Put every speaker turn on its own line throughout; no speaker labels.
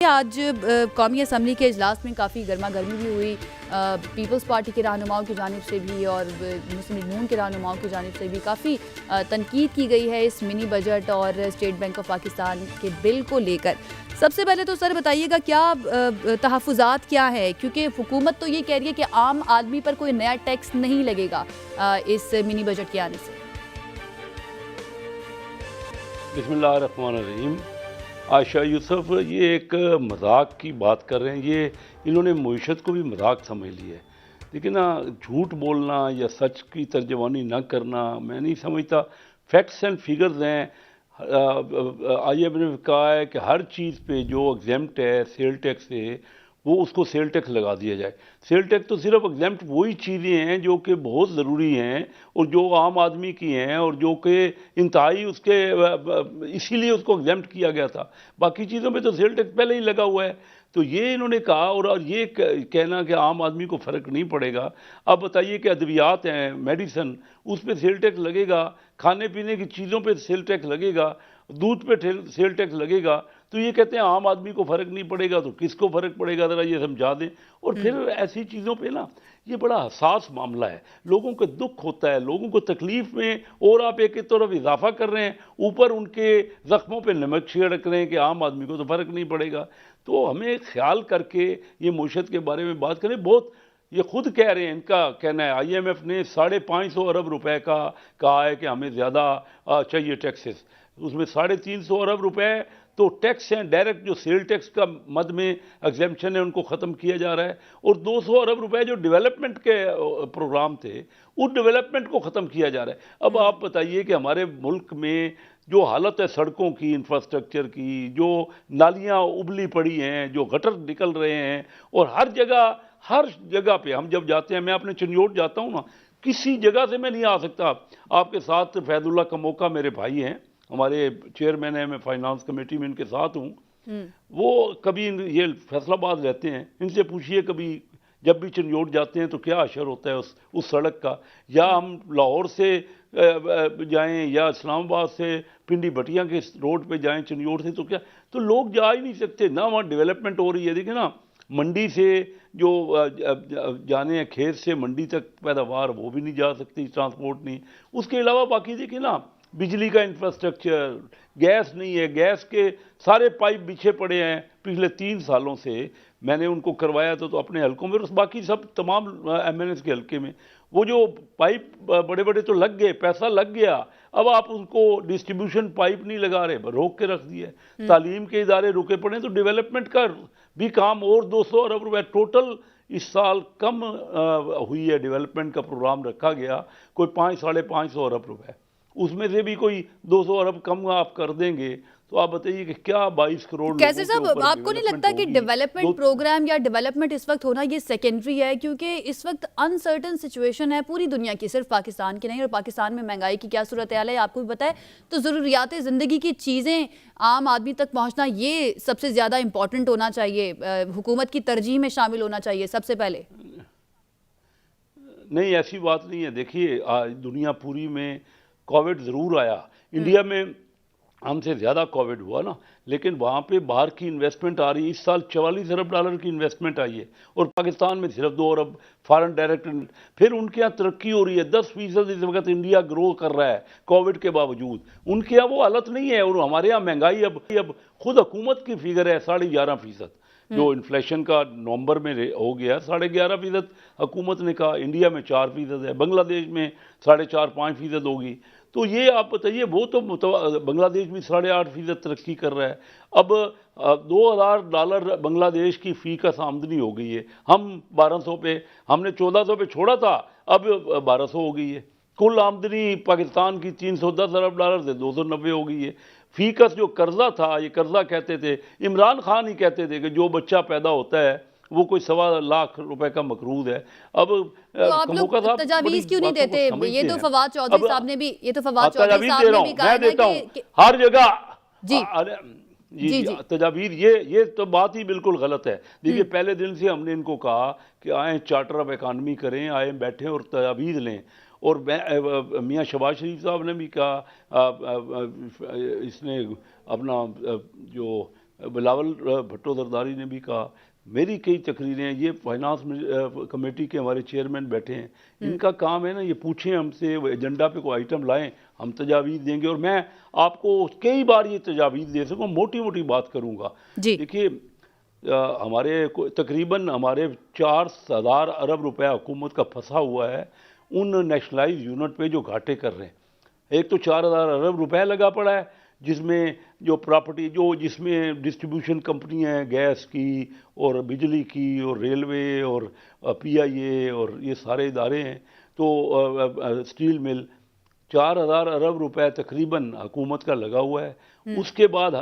आज कौमी असम्बली के इजलास में काफ़ी गर्मा गर्मी भी हुई। पीपल्स पार्टी के रहनुमाओं की जानिब से भी और मुस्लिम लीग नून के रहनुमाओं की जानिब से भी काफ़ी तनकीद की गई है इस मिनी बजट और स्टेट बैंक ऑफ पाकिस्तान के बिल को लेकर। सबसे पहले तो सर बताइएगा क्या तहफ़्फ़ुज़ात क्या है, क्योंकि हुकूमत तो ये कह रही है कि आम आदमी पर कोई नया टैक्स नहीं लगेगा इस मिनी बजट के आने से।
बिस्मिल्लाहिर्रहमानिर्रहीम। आयशा यूसुफ ये एक मजाक की बात कर रहे हैं, ये इन्होंने मईशत को भी मजाक समझ लिया है। लेकिन ना झूठ बोलना या सच की तर्जमानी ना करना मैं नहीं समझता। फैक्ट्स एंड फिगर्स हैं। IMF ने कहा है कि हर चीज़ पे जो एग्जेम्प्ट है सेल टैक्स से वो उसको सेल टैक्स लगा दिया जाए। सेल टैक्स तो सिर्फ एग्जेम्प्ट वही चीज़ें हैं जो कि बहुत ज़रूरी हैं और जो आम आदमी की हैं और जो कि इंतहाई उसके इसीलिए उसको एग्जेम्प्ट किया गया था। बाकी चीज़ों पे तो सेल टैक्स पहले ही लगा हुआ है। तो ये इन्होंने कहा और ये कहना कि आम आदमी को फ़र्क नहीं पड़ेगा। अब बताइए कि अद्वियात हैं, मेडिसन, उस पर सेल टैक्स लगेगा, खाने पीने की चीज़ों पे सेल टैक्स लगेगा, दूध पे सेल टैक्स लगेगा। तो ये कहते हैं आम आदमी को फ़र्क नहीं पड़ेगा, तो किसको फ़र्क पड़ेगा, ज़रा ये समझा दें। और फिर ऐसी चीज़ों पे ना ये बड़ा हसास मामला है, लोगों को दुख होता है, लोगों को तकलीफ़ में, और आप एक तरफ इजाफा कर रहे हैं, ऊपर उनके ज़ख्मों पे नमक छिड़क रहे हैं कि आम आदमी को तो फ़र्क नहीं पड़ेगा। तो हमें ख्याल करके ये मईशत के बारे में बात करें। बहुत ये खुद कह रहे हैं, इनका कहना है IMF ने 550 अरब रुपए का कहा है कि हमें ज़्यादा चाहिए टैक्सेस। उसमें 350 अरब रुपए तो टैक्स हैं डायरेक्ट, जो सेल टैक्स का मद में एग्जेम्पशन है उनको ख़त्म किया जा रहा है, और 200 अरब रुपए जो डेवलपमेंट के प्रोग्राम थे उस डेवलपमेंट को ख़त्म किया जा रहा है। अब आप बताइए कि हमारे मुल्क में जो हालत है सड़कों की, इंफ्रास्ट्रक्चर की, जो नालियाँ उबली पड़ी हैं, जो गटर निकल रहे हैं, और हर जगह पे हम जब जाते हैं, मैं अपने चिन्योट जाता हूँ ना, किसी जगह से मैं नहीं आ सकता। आपके साथ फैजुल्ला कमोका मेरे भाई हैं, हमारे चेयरमैन है, मैं फाइनेंस कमेटी में इनके साथ हूँ। वो कभी ये फैसलाबाद रहते हैं, इनसे पूछिए कभी जब भी चिन्योट जाते हैं तो क्या असर होता है उस सड़क का। या हम लाहौर से जाएं या इस्लामाबाद से पिंडी भटिया के रोड पे जाएं चिन्योट से, तो क्या, तो लोग जा ही नहीं सकते ना, वहाँ डेवलपमेंट हो रही है। देखिए ना, मंडी से जो जाने हैं खेत से मंडी तक पैदावार, वो भी नहीं जा सकती, ट्रांसपोर्ट नहीं। उसके अलावा बाकी देखिए ना, बिजली का इंफ्रास्ट्रक्चर, गैस नहीं है, गैस के सारे पाइप बिछे पड़े हैं पिछले 3 सालों से। मैंने उनको करवाया तो अपने हलकों में, और बाकी सब तमाम MNS के हल्के में वो जो पाइप बड़े बड़े तो लग गए, पैसा लग गया, अब आप उनको डिस्ट्रीब्यूशन पाइप नहीं लगा रहे, रोक के रख दिए। तालीम के इदारे रुके पड़े, तो डेवलपमेंट का भी काम, और 200 अरब रुपए टोटल इस साल कम हुई है, डेवलपमेंट का प्रोग्राम रखा गया कोई 500-550 अरब रुपए, उसमें से भी कोई 200 अरब कम आप कर देंगे, तो आप बताइए कि क्या 22 करोड़
कैसे साहब, आपको नहीं लगता कि डेवलपमेंट प्रोग्राम या डेवलपमेंट इस वक्त होना ये सेकेंडरी है, क्योंकि इस वक्त अनसर्टन सिचुएशन है पूरी दुनिया की, सिर्फ पाकिस्तान की नहीं, और पाकिस्तान में महंगाई की क्या सूरत हाल है आपको भी पता है। तो ज़रूरियात ज़िंदगी की चीज़ें आम आदमी तक पहुँचना ये सबसे ज़्यादा इम्पोर्टेंट होना चाहिए, हुकूमत की तरजीह में शामिल होना चाहिए सबसे पहले।
नहीं, ऐसी बात नहीं है। देखिए दुनिया पूरी में कोविड ज़रूर आया, इंडिया में हमसे ज़्यादा कोविड हुआ ना, लेकिन वहाँ पे बाहर की इन्वेस्टमेंट आ रही है। इस साल 44 अरब डॉलर की इन्वेस्टमेंट आई है, और पाकिस्तान में सिर्फ 2 अरब फॉरेन डायरेक्ट। फिर उनके यहाँ तरक्की हो रही है, 10% इस वक्त इंडिया ग्रो कर रहा है कोविड के बावजूद। उनके यहाँ वो हालत नहीं है, और हमारे यहाँ महंगाई अब खुद हुकूमत की फिगर है 11.5%, जो इन्फ्लेशन का नवंबर में हो गया 11.5%, हुकूमत ने कहा। इंडिया में 4% है, बांग्लादेश में 4.5-5% होगी। तो ये आप बताइए, वो तो बांग्लादेश भी 8.5% तरक्की कर रहा है। अब $2000 बांग्लादेश की फ़ी का आमदनी हो गई है, हम 1200 पे, हमने 1400 पे छोड़ा था, अब 1200 हो गई है। कुल आमदनी पाकिस्तान की 310 अरब डॉलर से 290 हो गई है। फीकस जो कर्जा था, ये कर्जा कहते थे, इमरान खान ही कहते थे कि जो बच्चा पैदा होता है वो कोई 1.25 लाख रुपए का मकरूज है। अब
तो आप लोग तजावीज़ क्यों नहीं देते? ये तो फवाद चौधरी साहब ने भी, ये तो फवाद चौधरी साहब ने भी कहा है कि
हर जगह
जी
जी तजावीज़, ये तो बात ही बिल्कुल गलत है। देखिए, पहले दिन से हमने इनको कहा कि आए चार्टर ऑफ इकानमी करें, आए बैठें और तजावीज़ लें। और मियाँ शहबाज शरीफ साहब ने भी कहा, इसने अपना जो बिलावल भुट्टो जरदारी ने भी कहा, मेरी कई तकरीरें, ये फाइनेंस कमेटी के हमारे चेयरमैन बैठे हैं, इनका काम है ना, ये पूछें हमसे, एजेंडा पे कोई आइटम लाएं, हम तजावीज़ देंगे, और मैं आपको कई बार ये तजावीज़ दे सकूँ, मोटी मोटी बात करूँगा।
जी।
देखिए, हमारे तकरीबन हमारे 4,000 अरब रुपया हुकूमत का फंसा हुआ है उन नेशनलाइज यूनिट पे जो घाटे कर रहे हैं। एक तो 4,000 अरब रुपया लगा पड़ा है, जिसमें जो प्रॉपर्टी, जो जिसमें डिस्ट्रीब्यूशन कंपनियां हैं, गैस की और बिजली की और रेलवे और पीआईए और ये सारे इदारे हैं, तो स्टील मिल, 4,000 अरब रुपए तकरीबन हुकूमत का लगा हुआ है। उसके बाद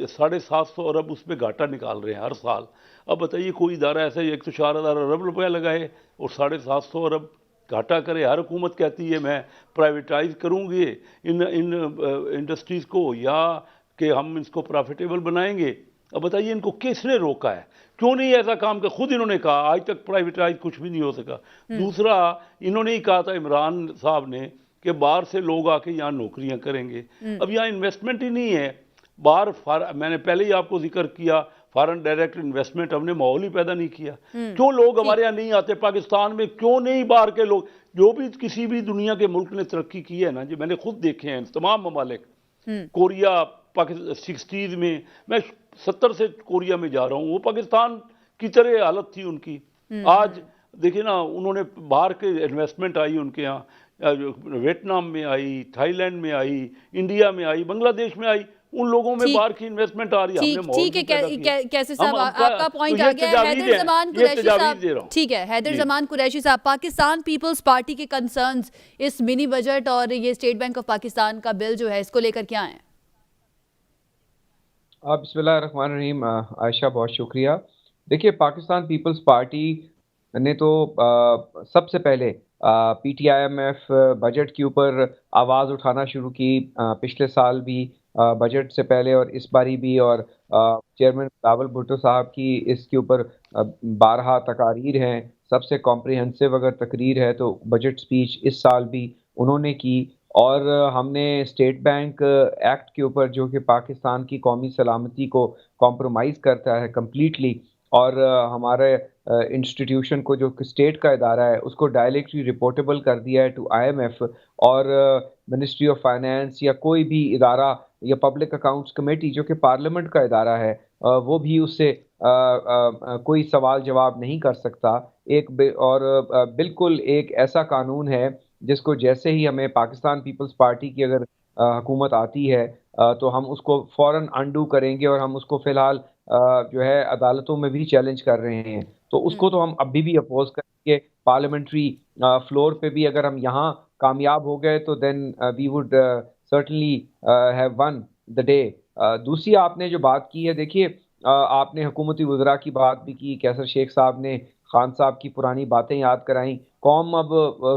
750 अरब उस पर घाटा निकाल रहे हैं हर साल। अब बताइए, कोई इदारा ऐसा है, एक तो 4,000 अरब रुपया लगाए और 750 अरब घाटा करे। हर हुकूमत कहती है मैं प्राइवेटाइज करूँगी इन इन इंडस्ट्रीज़ को, या कि हम इसको प्रॉफिटेबल बनाएंगे। अब बताइए, इनको किसने रोका है? क्यों नहीं ऐसा काम कर? खुद इन्होंने कहा, आज तक प्राइवेटाइज कुछ भी नहीं हो सका। दूसरा, इन्होंने ही कहा था, इमरान साहब ने, कि बाहर से लोग आके यहाँ नौकरियां करेंगे। अब यहाँ इन्वेस्टमेंट ही नहीं है। बाहर मैंने पहले ही आपको जिक्र किया, फॉरेन डायरेक्ट इन्वेस्टमेंट हमने माहौल ही पैदा नहीं किया। क्यों लोग हमारे यहाँ नहीं आते? पाकिस्तान में क्यों नहीं बाहर के लोग? जो भी किसी भी दुनिया के मुल्क ने तरक्की की है ना, जो मैंने खुद देखे हैं तमाम ममालिक, कोरिया, पाकिस्तान 60s में, मैं 70 से कोरिया में जा रहा हूँ, वो पाकिस्तान की तरह हालत थी उनकी। आज देखिए ना, उन्होंने बाहर के इन्वेस्टमेंट आई उनके यहाँ, वियतनाम में आई, थाईलैंड में आई, इंडिया में आई, बांग्लादेश में आई, उन लोगों में बाहर की इन्वेस्टमेंट आ रही है। हमने माहौल
ठीक है,
पैदा किया।
कैसे साहब, आपका पॉइंट आ गया है। हैदर जमान कुरैशी साहब, ठीक है, हैदर जमान कुरैशी साहब, पाकिस्तान पीपल्स पार्टी के कंसर्न्स इस मिनी बजट और ये स्टेट बैंक ऑफ पाकिस्तान का बिल जो है, इसको लेकर क्या है?
बिस्मिल्लाहिर्रहमानिर्रहीम। आयशा, बहुत शुक्रिया। देखिए, पाकिस्तान पीपल्स पार्टी ने तो सबसे पहले पीटीआईएमएफ बजट के ऊपर आवाज़ उठाना शुरू की, पिछले साल भी बजट से पहले और इस बारी भी, और चेयरमैन बिलावल भुट्टो साहब की इसके ऊपर 12 तकारीर हैं। सबसे कॉम्प्रिहेंसिव अगर तकरीर है तो बजट स्पीच इस साल भी उन्होंने की। और हमने स्टेट बैंक एक्ट के ऊपर, जो कि पाकिस्तान की कौमी सलामती को कॉम्प्रोमाइज़ करता है कम्प्लीटली, और हमारे इंस्टीट्यूशन को, जो स्टेट का इदारा है, उसको डायरेक्टली रिपोर्टेबल कर दिया है टू आईएमएफ। और मिनिस्ट्री ऑफ फाइनेंस या कोई भी इदारा या पब्लिक अकाउंट्स कमेटी, जो कि पार्लियामेंट का इदारा है, वो भी उससे कोई सवाल जवाब नहीं कर सकता। बिल्कुल एक ऐसा कानून है जिसको जैसे ही हमें पाकिस्तान पीपल्स पार्टी की अगर हुकूमत आती है, तो हम उसको फ़ौरन अंडू करेंगे, और हम उसको फ़िलहाल जो है अदालतों में भी चैलेंज कर रहे हैं। तो उसको तो हम अभी भी अपोज करेंगे। पार्लियामेंट्री फ्लोर पे भी अगर हम यहाँ कामयाब हो गए तो then we would certainly have won the day. दूसरी आपने जो बात की है, देखिए, आपने हुकूमती वज़रा की बात भी की, कैसर शेख साहब ने खान साहब की पुरानी बातें याद कराई। कौम अब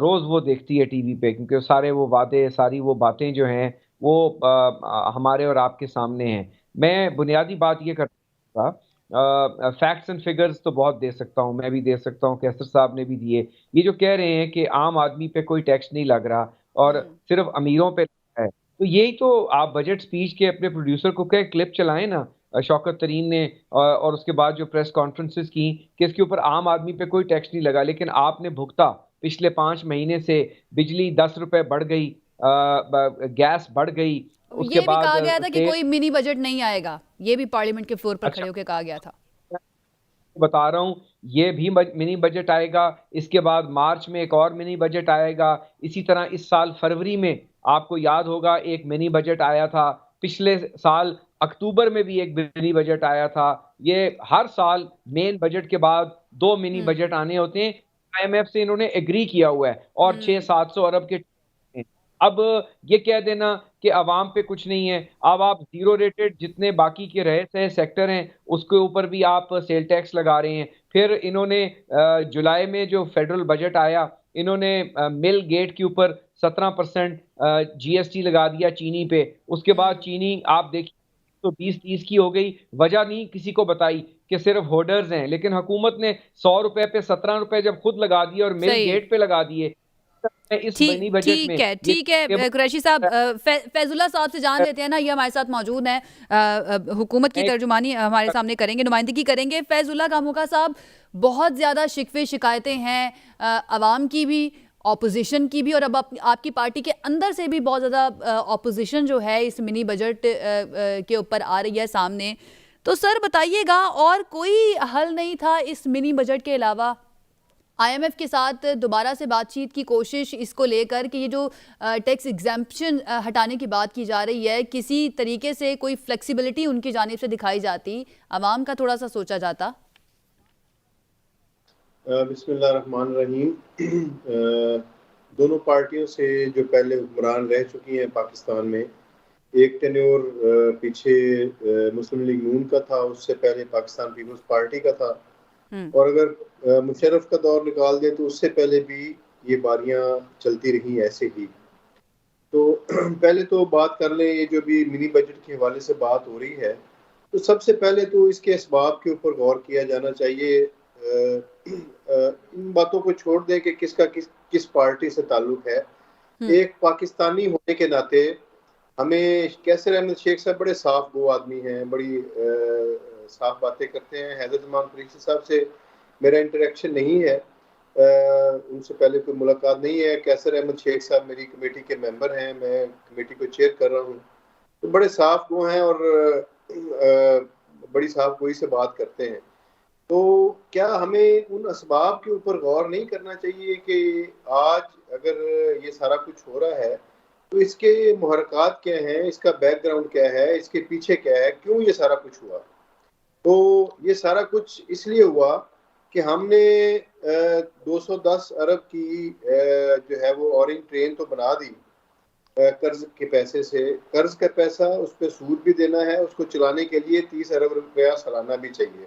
रोज़ वो देखती है टीवी पे, क्योंकि सारे वो वादे, सारी वो बातें जो हैं, वो हमारे और आपके सामने हैं। मैं बुनियादी बात ये करता, फैक्ट्स एंड फिगर्स तो बहुत दे सकता हूँ, मैं भी दे सकता हूँ, कैसर साहब ने भी दिए। ये जो कह रहे हैं कि आम आदमी पे कोई टैक्स नहीं लग रहा और सिर्फ अमीरों पे है, तो यही तो आप बजट स्पीच के अपने प्रोड्यूसर को कह क्लिप चलाएं ना, शौकत तरीन ने, और उसके बाद जो प्रेस कॉन्फ्रेंसेस की कि इसके ऊपर आम आदमी पे कोई टैक्स नहीं लगा, लेकिन आपने भुगता। पिछले 5 महीने से बिजली 10 रुपए बढ़ गई, गैस बढ़ गई, उसके
ये भी
बाद
कहा गया था कि कोई मिनी बजट नहीं आएगा, ये भी पार्लियामेंट के फ्लोर पर खड़े होकर कहा गया था।
बता रहा हूँ, ये भी मिनी बजट आएगा, इसके बाद मार्च में एक और मिनी बजट आएगा। इसी तरह इस साल फरवरी में आपको याद होगा एक मिनी बजट आया था, पिछले साल अक्टूबर में भी एक मिनी बजट आया था। ये हर साल मेन बजट के बाद 2 मिनी बजट आने होते हैं। आईएमएफ से इन्होंने एग्री किया हुआ है, और 600-700 अरब के। अब ये कह देना कि अवाम पे कुछ नहीं है, अब आप जीरो रेटेड जितने बाकी के रहे थे सेक्टर हैं, उसके ऊपर भी आप सेल टैक्स लगा रहे हैं। फिर इन्होंने जुलाई में जो फेडरल बजट आया, इन्होंने मिल गेट के ऊपर 17% जीएसटी लगा दिया चीनी पे। उसके बाद चीनी आप देखिए तो 20-30 की हो गई। वजह नहीं किसी को बताई कि सिर्फ होर्डर्स हैं, लेकिन हुकूमत ने 100 रुपए पे 17 रुपए जब खुद लगा दिए और मिल गेट पे लगा दिए, इस मिनी बजट में ये
ठीक है कुरैशी साहब, फैजुल्ला साहब से जान लेते हैं ना, ये हमारे साथ मौजूद हैं, हुकूमत की तर्जुमानी हमारे सामने करेंगे, नुमाइंदगी करेंगे। फैजुल्ला कामुका साहब, बहुत ज़्यादा शिकवे शिकायतें हैं अवाम की भी, ऑपोजिशन की भी, और अब आपकी पार्टी के अंदर से भी बहुत ज़्यादा ऑपोजिशन जो है इस मिनी बजट के ऊपर आ रही है सामने। तो सर बताइएगा, और कोई हल नहीं था इस मिनी बजट के अलावा? आईएमएफ के साथ दोबारा से बातचीत की कोशिश इसको लेकर कि ये जो टैक्स एग्जम्पशन हटाने की बात की जा रही है, किसी तरीके से कोई फ्लेक्सिबिलिटी उनकी जानिब से दिखाई जाती, आवाम का थोड़ा सा सोचा जाता।
बिस्मिल्लाहिर्रहमानिर्रहीम। दोनों पार्टियों से जो पहले हुक्मरान रह चुकी हैं पाकिस्तान में, एक टेन्योर पीछे मुस्लिम लीग नून का था, उससे पहले पाकिस्तान पीपल्स पार्टी का था, और अगर मुशर्रफ का दौर निकाल दें तो उससे पहले भी ये बारियां चलती रही ऐसे ही। तो पहले तो बात कर लें, ये जो भी मिनी बजट के हवाले से बात हो रही है, तो सबसे पहले तो इसके असबाब के ऊपर गौर किया जाना चाहिए। इन बातों को छोड़ दें कि किसका किस पार्टी से ताल्लुक है। एक पाकिस्तानी होने के नाते हमें कैसर अहमद शेख साहब बड़े साफ गो आदमी हैं, बड़ी साफ बातें करते हैं। हैदर जमान कुरैशी साहब से मेरा इंटरेक्शन नहीं है, उनसे पहले कोई मुलाकात नहीं है। कैसर अहमद शेख साहब मेरी कमेटी के मेंबर हैं, मैं कमेटी को चेयर कर रहा हूँ, तो बड़े साफ गो हैं और बड़ी साफ गोई से बात करते हैं। तो क्या हमें उन असबाब के ऊपर गौर नहीं करना चाहिए कि आज अगर ये सारा कुछ हो रहा है तो इसके मुहरकात क्या हैं, इसका बैकग्राउंड क्या है, इसके पीछे क्या है, क्यों ये सारा कुछ हुआ? तो ये सारा कुछ इसलिए हुआ कि हमने 210 अरब की जो है वो ऑरेंज ट्रेन तो बना दी कर्ज के पैसे से। कर्ज का पैसा, उस पर सूद भी देना है, उसको चलाने के लिए 30 अरब रुपया सालाना भी चाहिए।